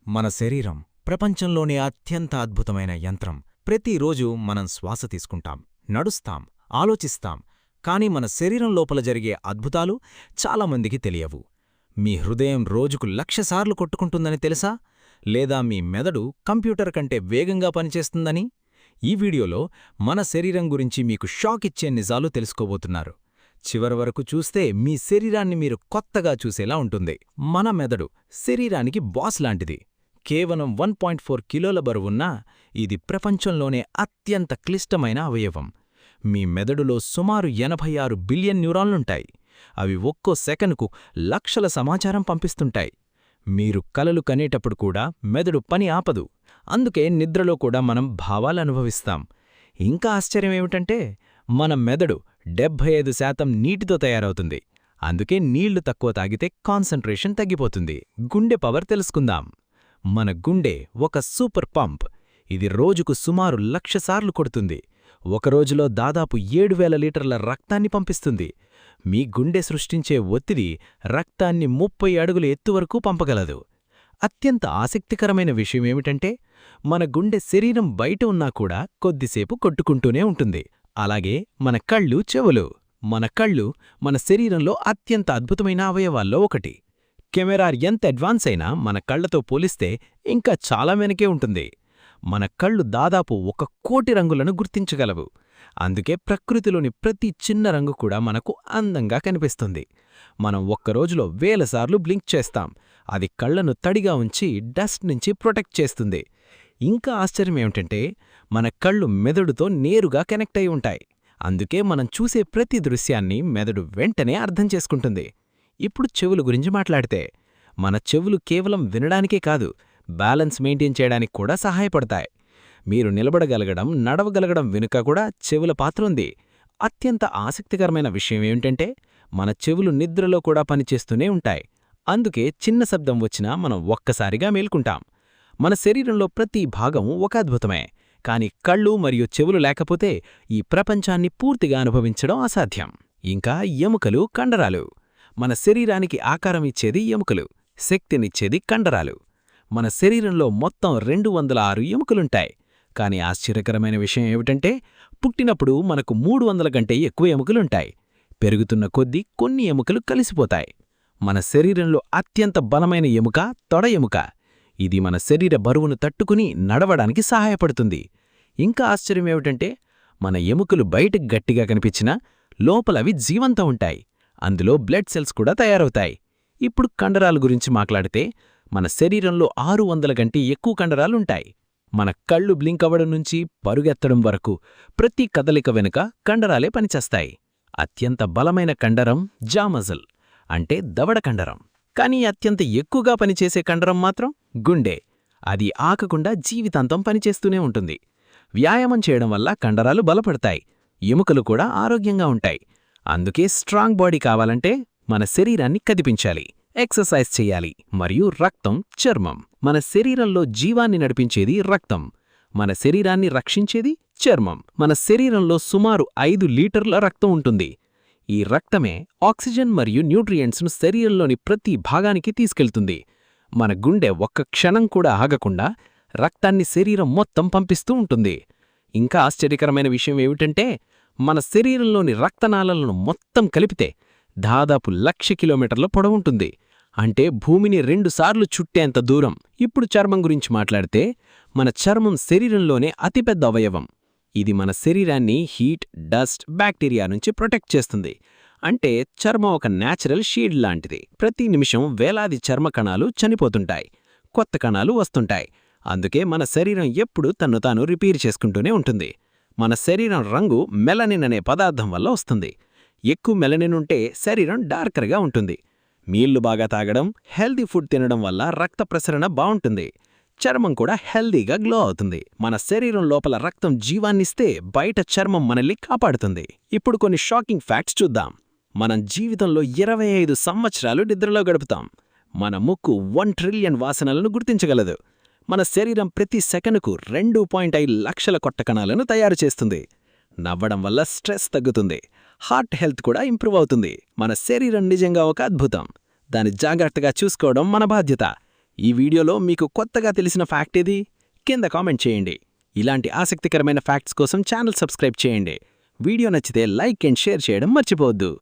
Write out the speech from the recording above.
మన శరీరం ప్రపంచంలోనే అత్యంత అద్భుతమైన యంత్రం. ప్రతిరోజు మనం శ్వాస తీసుకుంటాం, నడుస్తాం, ఆలోచిస్తాం, కాని మన శరీరం లోపల జరిగే అద్భుతాలు చాలామందికి తెలియవు. మీ హృదయం రోజుకు 1,00,000 సార్లు కొట్టుకుంటుందని తెలుసా? లేదా మీ మెదడు కంప్యూటర్ కంటే వేగంగా పనిచేస్తుందని? ఈ వీడియోలో మన శరీరం గురించి మీకు షాక్ ఇచ్చే నిజాలు తెలుసుకోబోతున్నారు. చివరి వరకు చూస్తే మీ శరీరాన్ని మీరు కొత్తగా చూసేలా ఉంటుంది. మన మెదడు శరీరానికి బాస్ లాంటిది. కేవలం 1.4 కిలోల బరువున్నా ఇది ప్రపంచంలోనే అత్యంత క్లిష్టమైన అవయవం. మీ మెదడులో సుమారు 86 బిలియన్ న్యూరాన్లుంటాయి. అవి ఒక్కో సెకనుకు లక్షల సమాచారం పంపిస్తుంటాయి. మీరు కలలు కనేటప్పుడు కూడా మెదడు పని ఆపదు. అందుకే నిద్రలో కూడా మనం భావాలనుభవిస్తాం. ఇంకా ఆశ్చర్యమేమిటంటే మన మెదడు 75% నీటితో తయారవుతుంది. అందుకే నీళ్లు తక్కువ తాగితే కాన్సంట్రేషన్ తగ్గిపోతుంది. గుండె పవర్ తెలుసుకుందాం. మన గుండె ఒక సూపర్ పంప్. ఇది రోజుకు సుమారు 1,00,000 సార్లు కొడుతుంది. ఒకరోజులో దాదాపు 7,000 లీటర్ల రక్తాన్ని పంపిస్తుంది. మీ గుండె సృష్టించే ఒత్తిడి రక్తాన్ని 30 అడుగుల ఎత్తు వరకు పంపగలదు. అత్యంత ఆసక్తికరమైన విషయమేమిటంటే మన గుండె శరీరం బయట ఉన్నా కూడా కొద్దిసేపు కొట్టుకుంటూనే ఉంటుంది. అలాగే మన కళ్ళు, చెవులు. మన కళ్ళు మన శరీరంలో అత్యంత అద్భుతమైన అవయవాల్లో ఒకటి. కెమెరా ఎంత అడ్వాన్స్ అయినా మన కళ్లతో పోలిస్తే ఇంకా చాలా వెనకే ఉంటుంది. మన కళ్ళు దాదాపు 1,00,00,000 రంగులను గుర్తించగలవు. అందుకే ప్రకృతిలోని ప్రతి చిన్న రంగు కూడా మనకు అందంగా కనిపిస్తుంది. మనం ఒక్కరోజులో 1,000 సార్లు బ్లింక్ చేస్తాం. అది కళ్లను తడిగా ఉంచి డస్ట్ నుంచి ప్రొటెక్ట్ చేస్తుంది. ఇంకా ఆశ్చర్యమేమిటంటే మన కళ్ళు మెదడుతో నేరుగా కనెక్ట్ అయి ఉంటాయి. అందుకే మనం చూసే ప్రతి దృశ్యాన్ని మెదడు వెంటనే అర్థం చేసుకుంటుంది. ఇప్పుడు చెవుల గురించి మాట్లాడితే మన చెవులు కేవలం వినడానికే కాదు, బ్యాలెన్స్ మెయింటైన్ చేయడానికి కూడా సహాయపడతాయి. మీరు నిలబడగలగడం, నడవగలగడం వెనుక కూడా చెవుల పాత్ర ఉంది. అత్యంత ఆసక్తికరమైన విషయమేమిటంటే మన చెవులు నిద్రలో కూడా పనిచేస్తూనే ఉంటాయి. అందుకే చిన్న శబ్దం వచ్చినా మనం ఒక్కసారిగా మేల్కుంటాం. మన శరీరంలో ప్రతి భాగం ఒక అద్భుతమే. కాని కళ్ళు మరియు చెవులు లేకపోతే ఈ ప్రపంచాన్ని పూర్తిగా అనుభవించడం అసాధ్యం. ఇంకా ఎముకలు, కండరాలు. మన శరీరానికి ఆకారం ఇచ్చేది ఎముకలు, శక్తినిచ్చేది కండరాలు. మన శరీరంలో మొత్తం 206 ఎముకలుంటాయి. కాని ఆశ్చర్యకరమైన విషయం ఏమిటంటే పుట్టినప్పుడు మనకు 300 కంటే ఎక్కువ ఎముకలుంటాయి. పెరుగుతున్న కొద్దీ కొన్ని ఎముకలు కలిసిపోతాయి. మన శరీరంలో అత్యంత బలమైన ఎముక తొడ ఎముక. ఇది మన శరీర బరువును తట్టుకుని నడవడానికి సహాయపడుతుంది. ఇంకా ఆశ్చర్యమేమిటంటే మన ఎముకలు బయటకు గట్టిగా కనిపించినా లోపలవి జీవంతో ఉంటాయి. అందులో బ్లడ్ సెల్స్ కూడా తయారవుతాయి. ఇప్పుడు కండరాల గురించి మాట్లాడితే మన శరీరంలో 600 కంటే ఎక్కువ కండరాలుంటాయి. మన కళ్ళు బ్లింక్ అవ్వడం నుంచి పరుగెత్తడం వరకు ప్రతి కదలిక వెనుక కండరాలే పనిచేస్తాయి. అత్యంత బలమైన కండరం జా మజిల్, అంటే దవడ కండరం. కానీ అత్యంత ఎక్కువగా పనిచేసే కండరం మాత్రం గుండె. అది ఆగకుండా జీవితాంతం పనిచేస్తూనే ఉంటుంది. వ్యాయామం చేయడం వల్ల కండరాలు బలపడతాయి, ఎముకలు కూడా ఆరోగ్యంగా ఉంటాయి. అందుకే స్ట్రాంగ్ బాడీ కావాలంటే మన శరీరాన్ని కదిపించాలి, ఎక్సర్సైజ్ చెయ్యాలి. మరియు రక్తం, చర్మం. మన శరీరంలో జీవాన్ని నడిపించేది రక్తం. మన శరీరాన్ని రక్షించేది చర్మం. మన శరీరంలో సుమారు 5 లీటర్ల రక్తం ఉంటుంది. ఈ రక్తమే ఆక్సిజన్ మరియు న్యూట్రియంట్స్ను శరీరంలోని ప్రతి భాగానికి తీసుకెళ్తుంది. మన గుండె ఒక్క క్షణం కూడా ఆగకుండా రక్తాన్ని శరీరం మొత్తం పంపిస్తూ ఉంటుంది. ఇంకా ఆశ్చర్యకరమైన విషయం ఏమిటంటే మన శరీరంలోని రక్తనాళాలను మొత్తం కలిపితే దాదాపు 1,00,000 కిలోమీటర్ల పొడవుంటుంది. అంటే భూమిని 2 సార్లు చుట్టేంత దూరం. ఇప్పుడు చర్మం గురించి మాట్లాడితే మన చర్మం శరీరంలోనే అతిపెద్ద అవయవం. ఇది మన శరీరాన్ని హీట్, డస్ట్, బ్యాక్టీరియా నుంచి ప్రొటెక్ట్ చేస్తుంది. అంటే చర్మం ఒక న్యాచురల్ షీల్డ్ లాంటిది. ప్రతి నిమిషం వేలాది చర్మ కణాలు చనిపోతుంటాయి, కొత్త కణాలు వస్తుంటాయి. అందుకే మన శరీరం ఎప్పుడూ తన్ను తాను రిపేర్ చేసుకుంటూనే ఉంటుంది. మన శరీరం రంగు మెలనిన్ అనే పదార్థం వల్ల వస్తుంది. ఎక్కువ మెలనిన్ ఉంటే శరీరం డార్కర్గా ఉంటుంది. నీళ్లు బాగా తాగడం, హెల్దీ ఫుడ్ తినడం వల్ల రక్త ప్రసరణ బావుంటుంది. చర్మం కూడా హెల్దీగా గ్లో అవుతుంది. మన శరీరం లోపల రక్తం జీవాన్నిస్తే బయట చర్మం మనల్ని కాపాడుతుంది. ఇప్పుడు కొన్ని షాకింగ్ ఫ్యాక్ట్స్ చూద్దాం. మనం జీవితంలో 25 సంవత్సరాలు నిద్రలో గడుపుతాం. మన ముక్కు 1 ట్రిలియన్ వాసనలను గుర్తించగలదు. మన శరీరం ప్రతి సెకనుకు 2.5 లక్షల కొత్త కణాలను తయారు చేస్తుంది. నవ్వడం వల్ల స్ట్రెస్ తగ్గుతుంది. హార్ట్ హెల్త్ కూడా ఇంప్రూవ్ అవుతుంది. మన శరీరం నిజంగా ఒక అద్భుతం. దాన్ని జాగ్రత్తగా చూసుకోవడం మన బాధ్యత. ఈ వీడియోలో మీకు కొత్తగా తెలిసిన ఫ్యాక్ట్ ఏది? కింద కామెంట్ చేయండి. ఇలాంటి ఆసక్తికరమైన ఫ్యాక్ట్స్ కోసం ఛానల్ సబ్స్క్రైబ్ చేయండి. వీడియో నచ్చితే లైక్ అండ్ షేర్ చేయడం మర్చిపోవద్దు.